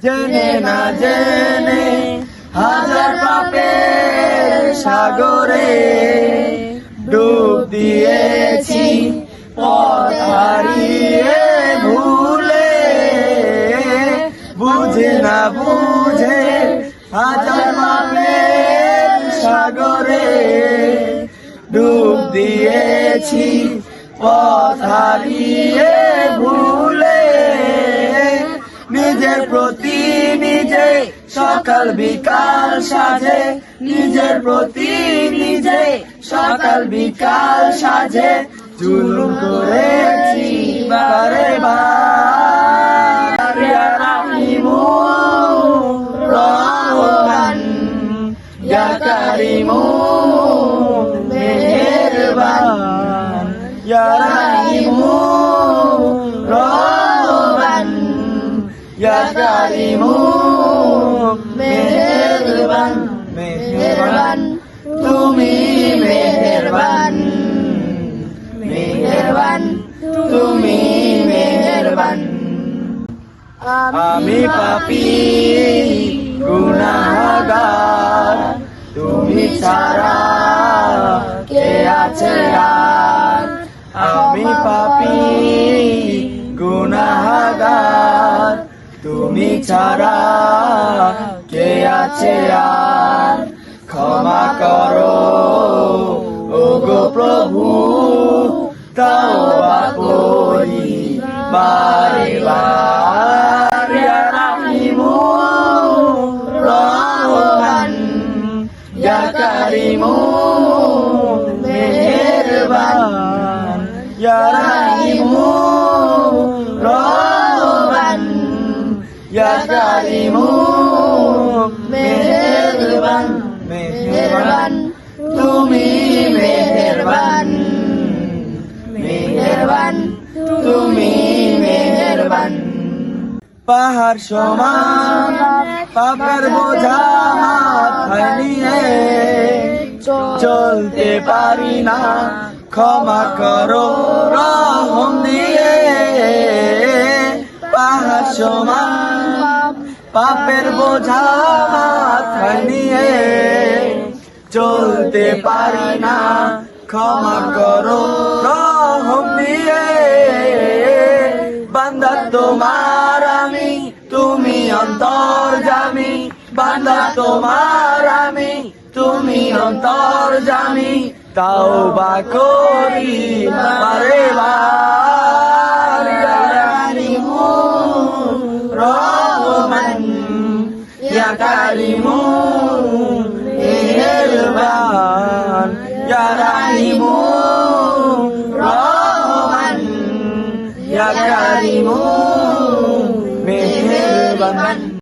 জেনে না জেনে হাজার পাপের সাগরে ডুব দিয়েছি পথ হারিয়ে ভুলে, বুঝে না বুঝে হাজার পাপের সাগরে ডুব দিয়েছি পথ হারিয়ে ভুলে। নিজের প্রতি নিজে সকাল বিকাল সাজে, নিজের প্রতি নিজে সকাল বিকাল সাজে জুলুম করেছি বারে বার। ইয়া রাহিমু রহমান, ইয়া কারিমু মেহেরবান, ইয়া রাহিমু রহমান, ইয়া কারিমু মেহেরবান, মেহেরবান তুমি মেহেরবান, মেহেরবান তুমি মেহেরবান। আমি পাপী গুনাহগার, তুমি ছাড়া কে আছে আর। আমি পাপী গুনাহগার, তুমি ছাড়া কে আছে আর। ক্ষমা করো ওগো প্রভু, তওবা করি বারে বার। ইয়া রাহিমু রহমান, ইয়া কারিমু মেহেরবান, ইয়া রাহিমু রহমান, ইয়া কারিমু মেহেরবান, মেহেরবান তুমি মেহেরবান, মেহেরবান তুমি মেহেরবান। পাহাড় সমান পাপের বোঝা মাথায় নিয়ে চলতে পারি না, ক্ষমা করো রহম দিয়ে। পাহাড় সমান পাপের বোঝা মাথায় নিয়ে চলতে পারি না, ক্ষমা করো রহম দিয়ে। বান্দা তোমার আমি, তুমি অন্তর্যামী, বান্দা তোমার আমি, তুমি অন্তর্যামী। তাওবা করি বারে বার। ইয়া রাহিমু রহমান, ইয়া কারিমু মেহেরবান, ইয়া রাহিমু রহমান, ইয়া কারিমু মেহেরবান।